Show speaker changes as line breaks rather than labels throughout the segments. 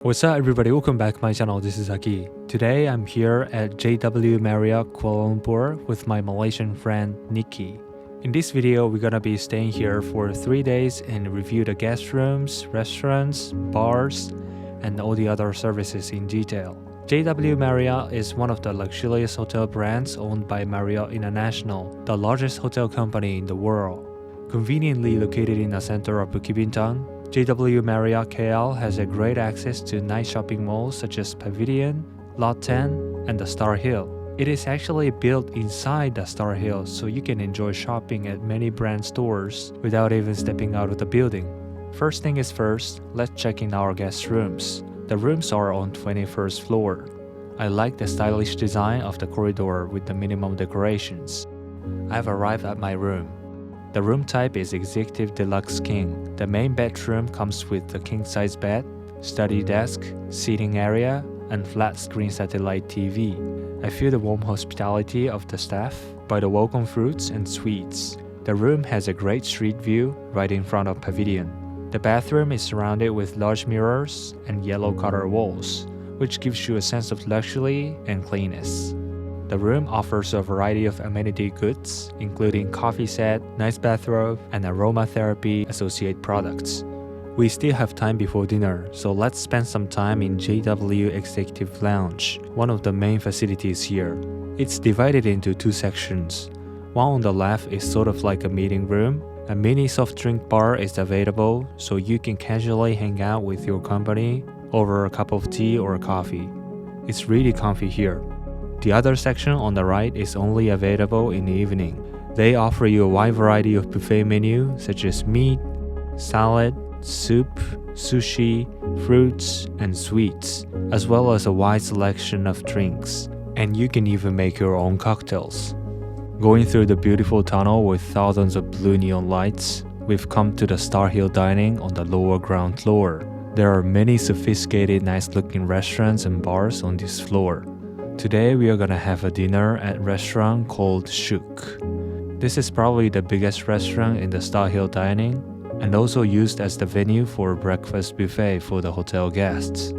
What's up everybody, welcome back to my channel, this is Aki. Today I'm here at JW Marriott Kuala Lumpur with my Malaysian friend Nikki. In this video, we're gonna be staying here for 3 days and review the guest rooms, restaurants, bars, and all the other services in detail. JW Marriott is one of the luxurious hotel brands owned by Marriott International, the largest hotel company in the world. Conveniently located in the center of Bukit Bintang, JW Marriott KL has a great access to night shopping malls such as Pavilion, Lot 10, and the Star Hill. It is actually built inside the Star Hill, so you can enjoy shopping at many brand stores without even stepping out of the building. First thing is first, let's check in our guest rooms. The rooms are on 21st floor. I like the stylish design of the corridor with the minimum decorations. I've arrived at my room. The room type is Executive Deluxe King. The main bedroom comes with the king-size bed, study desk, seating area, and flat-screen satellite TV. I feel the warm hospitality of the staff by the welcome fruits and sweets. The room has a great street view right in front of Pavilion. The bathroom is surrounded with large mirrors and yellow-colored walls, which gives you a sense of luxury and cleanness. The room offers a variety of amenity goods, including coffee set, nice bathrobe, and aromatherapy associated products. We still have time before dinner, so let's spend some time in JW Executive Lounge, one of the main facilities here. It's divided into 2 sections. One on the left is sort of like a meeting room. A mini soft drink bar is available, so you can casually hang out with your company over a cup of tea or coffee. It's really comfy here. The other section on the right is only available in the evening. They offer you a wide variety of buffet menu such as meat, salad, soup, sushi, fruits, and sweets, as well as a wide selection of drinks. And you can even make your own cocktails. Going through the beautiful tunnel with thousands of blue neon lights, we've come to the Star Hill Dining on the lower ground floor. There are many sophisticated, nice-looking restaurants and bars on this floor. Today we are gonna have a dinner at a restaurant called Shook. This is probably the biggest restaurant in the Star Hill Dining and also used as the venue for a breakfast buffet for the hotel guests.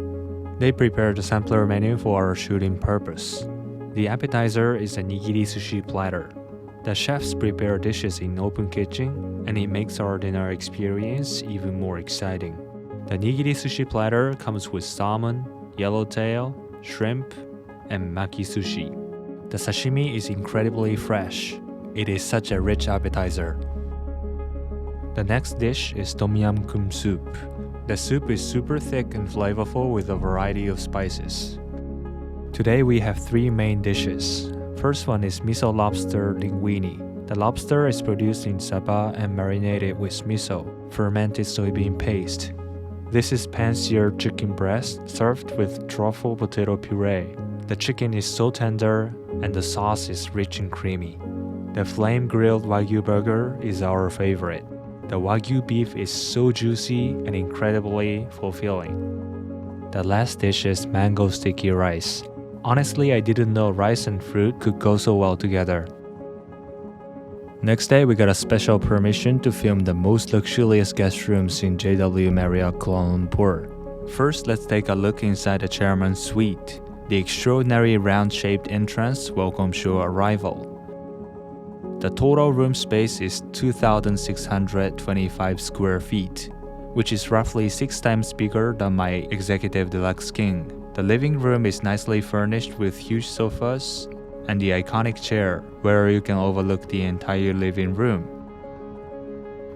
They prepared a sampler menu for our shooting purpose. The appetizer is a nigiri sushi platter. The chefs prepare dishes in open kitchen and it makes our dinner experience even more exciting. The nigiri sushi platter comes with salmon, yellowtail, shrimp, and maki sushi. The sashimi is incredibly fresh. It is such a rich appetizer. The next dish is tom yum goong soup. The soup is super thick and flavorful with a variety of spices. Today we have 3 main dishes. First one is miso lobster linguine. The lobster is produced in Sabah and marinated with miso, fermented soybean paste. This is pan-seared chicken breast served with truffle potato puree. The chicken is so tender and the sauce is rich and creamy. The flame-grilled Wagyu burger is our favorite. The Wagyu beef is so juicy and incredibly fulfilling. The last dish is mango sticky rice. Honestly, I didn't know rice and fruit could go so well together. Next day, we got a special permission to film the most luxurious guest rooms in JW Marriott Kuala Lumpur. First, let's take a look inside the chairman's suite. The extraordinary round-shaped entrance welcomes your arrival. The total room space is 2,625 square feet, which is roughly 6 times bigger than my Executive Deluxe King. The living room is nicely furnished with huge sofas and the iconic chair where you can overlook the entire living room.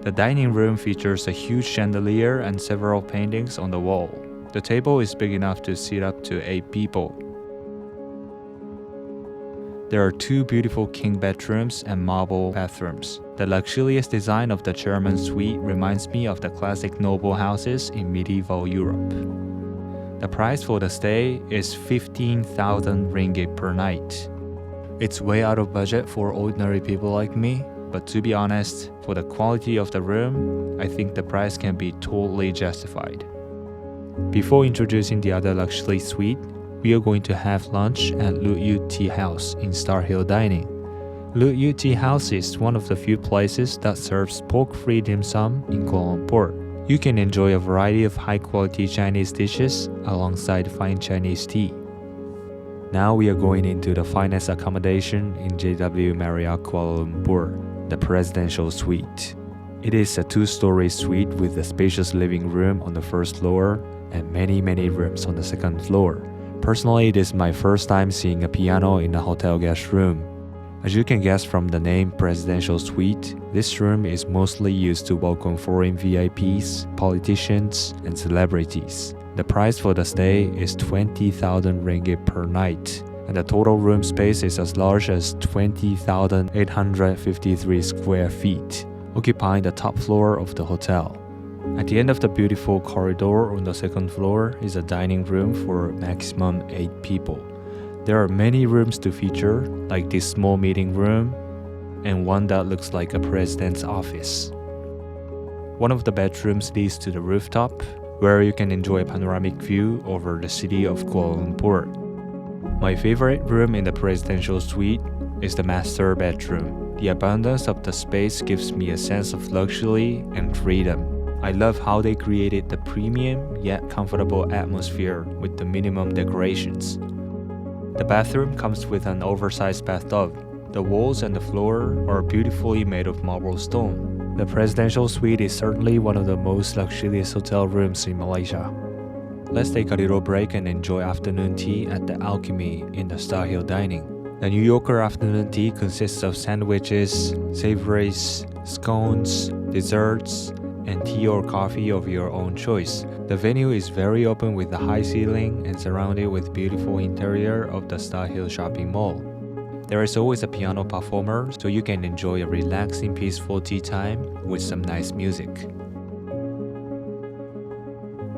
The dining room features a huge chandelier and several paintings on the wall. The table is big enough to seat up to 8 people. There are 2 beautiful king bedrooms and marble bathrooms. The luxurious design of the chairman's suite reminds me of the classic noble houses in medieval Europe. The price for the stay is 15,000 ringgit per night. It's way out of budget for ordinary people like me, but to be honest, for the quality of the room, I think the price can be totally justified. Before introducing the other luxury suite, we are going to have lunch at Lut Yew Tea House in Star Hill Dining. Lut Yew Tea House is one of the few places that serves pork-free dim sum in Kuala Lumpur. You can enjoy a variety of high-quality Chinese dishes alongside fine Chinese tea. Now we are going into the finest accommodation in JW Marriott Kuala Lumpur, the Presidential Suite. It is a two-story suite with a spacious living room on the first floor and many rooms on the second floor. Personally, it is my first time seeing a piano in a hotel guest room. As you can guess from the name Presidential Suite, this room is mostly used to welcome foreign VIPs, politicians, and celebrities. The price for the stay is 20,000 ringgit per night, and the total room space is as large as 20,853 square feet, occupying the top floor of the hotel. At the end of the beautiful corridor on the second floor is a dining room for maximum 8 people. There are many rooms to feature, like this small meeting room, and one that looks like a president's office. One of the bedrooms leads to the rooftop, where you can enjoy a panoramic view over the city of Kuala Lumpur. My favorite room in the Presidential Suite is the master bedroom. The abundance of the space gives me a sense of luxury and freedom. I love how they created the premium yet comfortable atmosphere with the minimum decorations. The bathroom comes with an oversized bathtub. The walls and the floor are beautifully made of marble stone. The Presidential Suite is certainly one of the most luxurious hotel rooms in Malaysia. Let's take a little break and enjoy afternoon tea at the Alchemy in the Star Hill Dining. The New Yorker afternoon tea consists of sandwiches, savories, scones, desserts, and tea or coffee of your own choice. The venue is very open with a high ceiling and surrounded with beautiful interior of the Star Hill shopping mall. There is always a piano performer, so you can enjoy a relaxing, peaceful tea time with some nice music.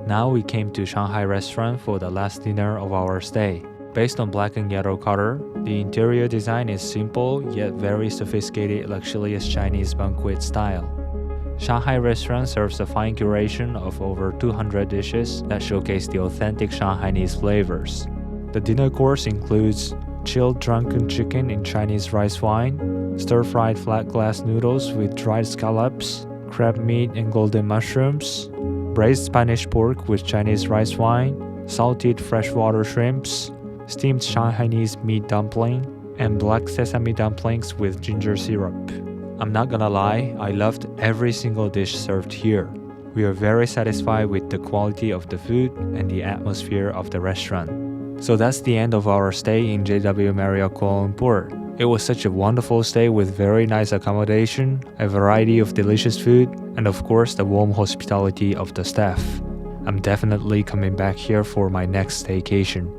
Now we came to Shanghai restaurant for the last dinner of our stay. Based on black and yellow color, the interior design is simple yet very sophisticated, luxurious Chinese banquet style. Shanghai restaurant serves a fine curation of over 200 dishes that showcase the authentic Shanghainese flavors. The dinner course includes chilled drunken chicken in Chinese rice wine, stir-fried flat glass noodles with dried scallops, crab meat and golden mushrooms, braised Spanish pork with Chinese rice wine, salted freshwater shrimps, steamed Shanghainese meat dumpling, and black sesame dumplings with ginger syrup. I'm not gonna lie, I loved every single dish served here. We are very satisfied with the quality of the food and the atmosphere of the restaurant. So that's the end of our stay in JW Marriott Kuala Lumpur. It was such a wonderful stay with very nice accommodation, a variety of delicious food, and of course the warm hospitality of the staff. I'm definitely coming back here for my next staycation.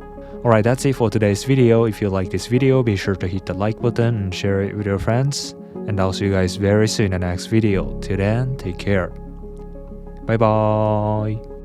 Alright, that's it for today's video. If you like this video, be sure to hit the like button and share it with your friends. And I'll see you guys very soon in the next video. Till then, take care. Bye bye.